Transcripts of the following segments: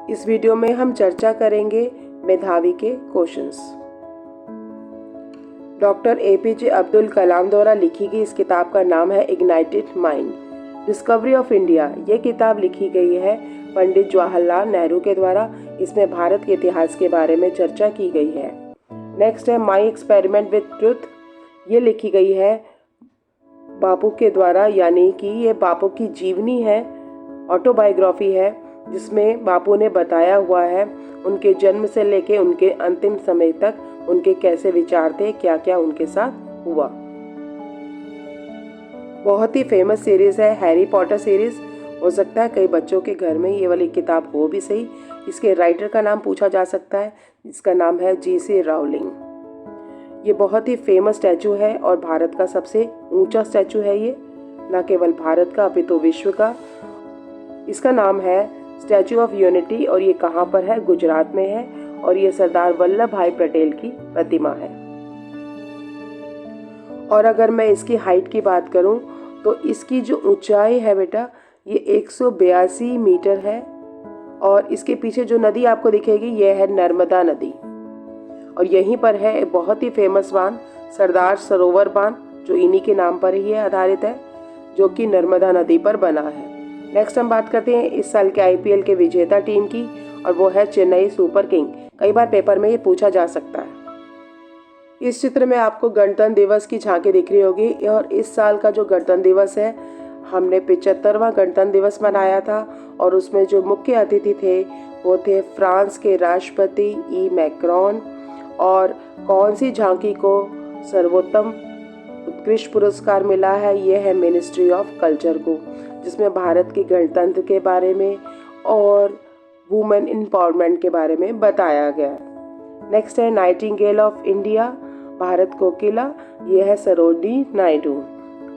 इस वीडियो में हम चर्चा करेंगे मेधावी के questions. Doctor APJ Abdul Kalam द्वारा लिखी गई इस किताब का नाम है ignited mind, discovery of India. ये किताब लिखी गई है पंडित जवाहरलाल नेहरू के द्वारा। इसमें भारत के इतिहास के बारे में चर्चा की गई है। नेक्स्ट है माई एक्सपेरिमेंट विद ट्रुथ। ये लिखी गई है बापू के द्वारा, यानी कि ये बापू की जीवनी है, ऑटोबायोग्राफी है, जिसमें बापू ने बताया हुआ है उनके जन्म से लेके उनके अंतिम समय तक उनके कैसे विचार थे, क्या क्या उनके साथ हुआ। बहुत ही फेमस सीरीज है हैरी पॉटर सीरीज। हो सकता है कई बच्चों के घर में ये वाली किताब हो भी सही। इसके राइटर का नाम पूछा जा सकता है, इसका नाम है J.C. राउलिंग। ये बहुत ही फेमस स्टैचू है और भारत का सबसे ऊंचा स्टैचू है ये, न केवल भारत का अपितु विश्व का। इसका नाम है स्टैचू ऑफ यूनिटी और ये कहाँ पर है? गुजरात में है और ये सरदार वल्लभ भाई पटेल की प्रतिमा है। और अगर मैं इसकी हाइट की बात करूं तो इसकी जो ऊंचाई है बेटा, ये 182 मीटर है। और इसके पीछे जो नदी आपको दिखेगी ये है नर्मदा नदी। और यहीं पर है एक बहुत ही फेमस बांध, सरदार सरोवर बांध, जो इन्हीं के नाम पर ही आधारित है, जो कि नर्मदा नदी पर बना है। नेक्स्ट हम बात करते हैं इस साल के IPL के विजेता टीम की, और वो है चेन्नई सुपर किंग। कई बार पेपर में ये पूछा जा सकता है। इस चित्र में आपको गणतंत्र दिवस की झांकी दिख रही होगी। और इस साल का जो गणतंत्र दिवस है, हमने 75वां गणतंत्र दिवस मनाया था और उसमें जो मुख्य अतिथि थे वो थे फ्रांस के राष्ट्रपति ई मैक्रोन। और कौन सी झांकी को सर्वोत्तम उत्कृष्ट पुरस्कार मिला है? ये है मिनिस्ट्री ऑफ कल्चर को, जिसमें भारत के गणतंत्र के बारे में और वुमेन एम्पावरमेंट के बारे में बताया गया है। नेक्स्ट है नाइटिंगेल ऑफ इंडिया, भारत कोकिला। ये है सरोजिनी नायडू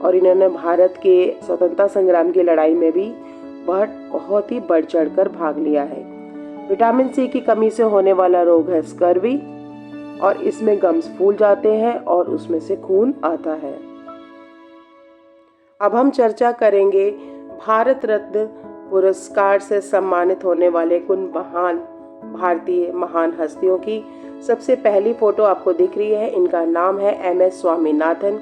और इन्होंने भारत के स्वतंत्रता संग्राम की लड़ाई में भी बहुत ही बढ़ चढ़कर भाग लिया है। विटामिन C की कमी से होने वाला रोग है स्कर्वी और इसमें गम्स फूल जाते हैं और उसमें से खून आता है। अब हम चर्चा करेंगे भारत रत्न पुरस्कार से सम्मानित होने वाले कुछ महान भारतीय महान हस्तियों की। सबसे पहली फोटो आपको दिख रही है, इनका नाम है MS स्वामीनाथन।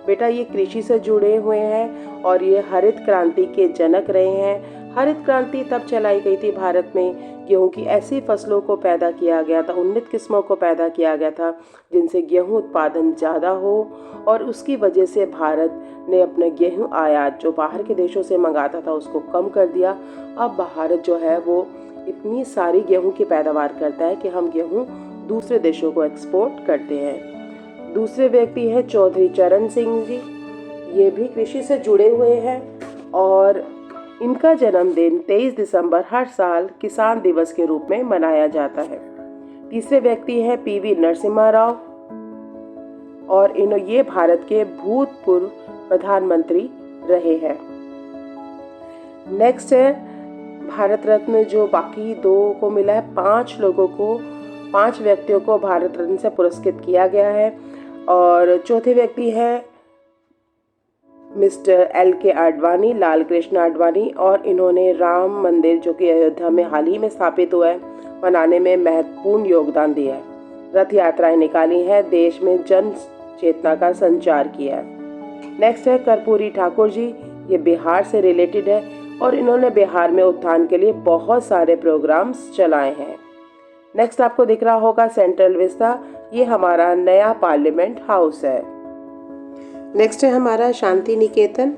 बेटा ये कृषि से जुड़े हुए हैं और ये हरित क्रांति के जनक रहे हैं। हरित क्रांति तब चलाई गई थी भारत में, गेहूं की ऐसी फसलों को पैदा किया गया था, उन्नत किस्मों को पैदा किया गया था जिनसे गेहूं उत्पादन ज़्यादा हो। और उसकी वजह से भारत ने अपने गेहूं आयात जो बाहर के देशों से मंगाता था उसको कम कर दिया। अब भारत जो है वो इतनी सारी गेहूं की पैदावार करता है कि हम गेहूं दूसरे देशों को एक्सपोर्ट करते हैं। दूसरे व्यक्ति हैं चौधरी चरण सिंह जी। ये भी कृषि से जुड़े हुए हैं और इनका जन्मदिन 23 दिसंबर हर साल किसान दिवस के रूप में मनाया जाता है। तीसरे व्यक्ति हैं PV नरसिम्हा राव और ये भारत के भूतपूर्व प्रधानमंत्री रहे हैं। नेक्स्ट है भारत रत्न जो बाकी दो को मिला है, 5 व्यक्तियों को भारत रत्न से पुरस्कृत किया गया है। और चौथे व्यक्ति है मिस्टर LK आडवाणी, लाल कृष्ण आडवाणी, और इन्होंने राम मंदिर जो कि अयोध्या में हाल ही में स्थापित हुआ है बनाने में महत्वपूर्ण योगदान दिया है। रथ यात्राएं निकाली है, देश में जन चेतना का संचार किया है। नेक्स्ट है कर्पूरी ठाकुर जी। ये बिहार से रिलेटेड है और इन्होंने बिहार में उत्थान के लिए बहुत सारे प्रोग्राम्स चलाए हैं। नेक्स्ट आपको दिख रहा होगा सेंट्रल विस्ता, ये हमारा नया पार्लियामेंट हाउस है। नेक्स्ट है हमारा शांति निकेतन।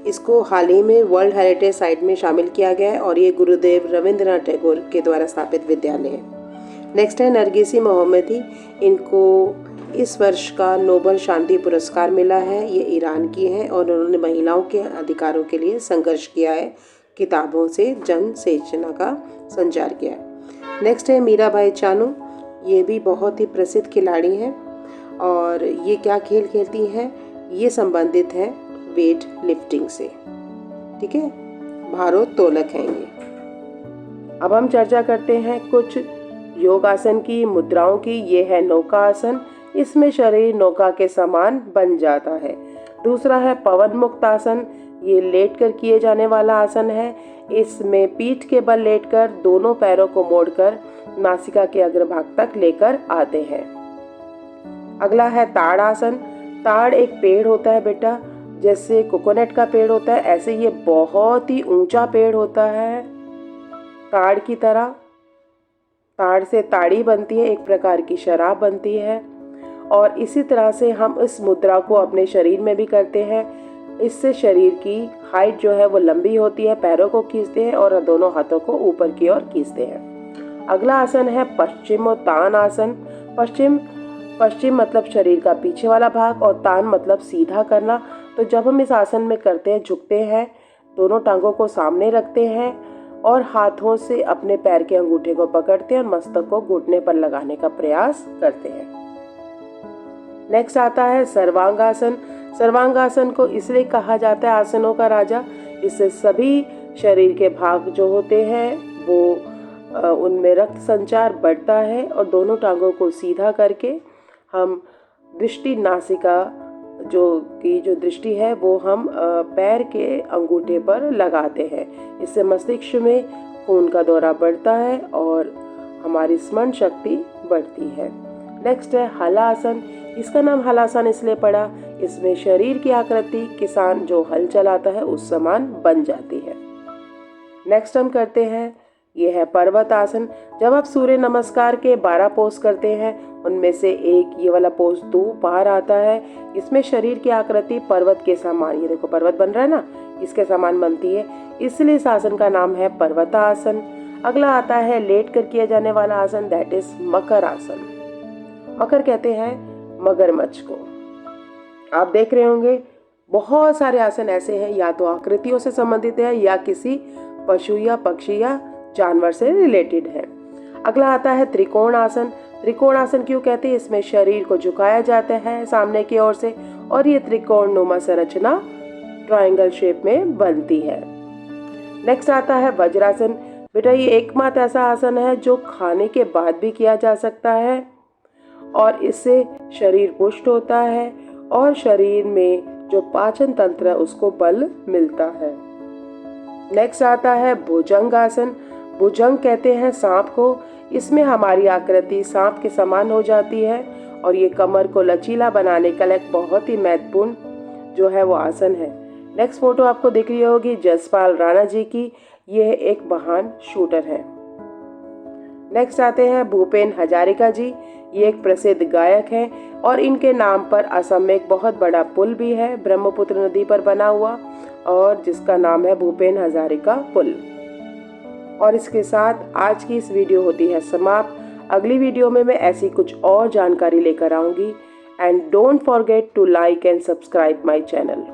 इसको हाल ही में वर्ल्ड हेरिटेज साइट में शामिल किया गया है और ये गुरुदेव रविंद्रनाथ टैगोर के द्वारा स्थापित विद्यालय है। नेक्स्ट है नरगिसी मोहम्मदी। इनको इस वर्ष का नोबेल शांति पुरस्कार मिला है। ये ईरान की हैं और उन्होंने महिलाओं के अधिकारों के लिए संघर्ष किया है, किताबों से जन चेतना का संचार किया है। नेक्स्ट है मीराबाई चानू। ये भी बहुत ही प्रसिद्ध खिलाड़ी हैं और ये क्या खेल खेलती हैं? ये संबंधित है वेट लिफ्टिंग से, ठीक है, भारोत्तोलक हैं ये। अब हम चर्चा करते हैं कुछ योगासन की मुद्राओं की। ये है नौका आसन, इसमें शरीर नौका के समान बन जाता है। दूसरा है पवन मुक्त आसन, ये लेटकर किए जाने वाला आसन है। इसमें पीठ के बल लेटकर दोनों पैरों को मोड़कर नासिका के अग्रभाग तक लेकर आते हैं। अगला है ताड़ आसन। ताड़ एक पेड़ होता है बेटा, जैसे कोकोनट का पेड़ होता है ऐसे ये बहुत ही ऊंचा पेड़ होता है ताड़ की तरह। ताड़ से ताड़ी बनती है, एक प्रकार की शराब बनती है। और इसी तरह से हम इस मुद्रा को अपने शरीर में भी करते हैं। इससे शरीर की हाइट जो है वो लंबी होती है। पैरों को खींचते हैं और दोनों हाथों को ऊपर की ओर खींचते हैं। अगला आसन है पश्चिमोत्तान आसन। पश्चिम मतलब शरीर का पीछे वाला भाग और तान मतलब सीधा करना। तो जब हम इस आसन में करते हैं, झुकते हैं, दोनों टांगों को सामने रखते हैं और हाथों से अपने पैर के अंगूठे को पकड़ते हैं और मस्तक को घुटने पर लगाने का प्रयास करते हैं। नेक्स्ट आता है सर्वांगासन। सर्वांगासन को इसलिए कहा जाता है आसनों का राजा, इससे सभी शरीर के भाग जो होते हैं वो उनमें रक्त संचार बढ़ता है और दोनों टांगों को सीधा करके हम दृष्टि नासिका जो दृष्टि है वो हम पैर के अंगूठे पर लगाते हैं। इससे मस्तिष्क में खून का दौरा बढ़ता है और हमारी स्मरण शक्ति बढ़ती है। नेक्स्ट है हलासन। इसका नाम हलासन इसलिए पड़ा, इसमें शरीर की आकृति किसान जो हल चलाता है उस समान बन जाती है। नेक्स्ट हम करते हैं, ये है पर्वत आसन। जब आप सूर्य नमस्कार के 12 पोज करते हैं उनमें से एक ये वाला पोज 2 बाहर आता है। इसमें शरीर की आकृति पर्वत के समान, ये देखो पर्वत बन रहा है ना, इसके समान बनती है, इसलिए इस आसन का नाम है पर्वतासन। अगला आता है लेट कर किया जाने वाला आसन, दैट इज मकर आसन। मकर कहते हैं मगरमच्छ को। आप देख रहे होंगे बहुत सारे आसन ऐसे हैं, या तो आकृतियों से संबंधित है या किसी पशु या पक्षी या जानवर से रिलेटेड है। अगला आता है त्रिकोण आसन। त्रिकोण आसन क्यों कहते हैं? इसमें शरीर को झुकाया जाता है सामने की ओर से और ये त्रिकोणनुमा संरचना ट्रायंगल शेप में बनती है। नेक्स्ट आता है वज्रासन। बेटा ये एकमात्र ऐसा आसन है जो खाने के बाद भी किया जा सकता है और इससे शरीर पुष्ट होता है और शरीर में जो पाचन तंत्र है उसको बल मिलता है। नेक्स्ट आता है भुजंग आसन। भुजंग कहते हैं सांप को। इसमें हमारी आकृति सांप के समान हो जाती है और ये कमर को लचीला बनाने का एक बहुत ही महत्वपूर्ण जो है वो आसन है। नेक्स्ट फोटो आपको दिख रही होगी जसपाल राणा जी की, ये एक महान शूटर है। नेक्स्ट आते हैं भूपेन हजारिका जी। ये एक प्रसिद्ध गायक हैं और इनके नाम पर असम में एक बहुत बड़ा पुल भी है ब्रह्मपुत्र नदी पर बना हुआ और जिसका नाम है भूपेन हजारिका पुल। और इसके साथ आज की इस वीडियो होती है समाप्त। अगली वीडियो में मैं ऐसी कुछ और जानकारी लेकर आऊंगी। And don't forget to like and subscribe my channel.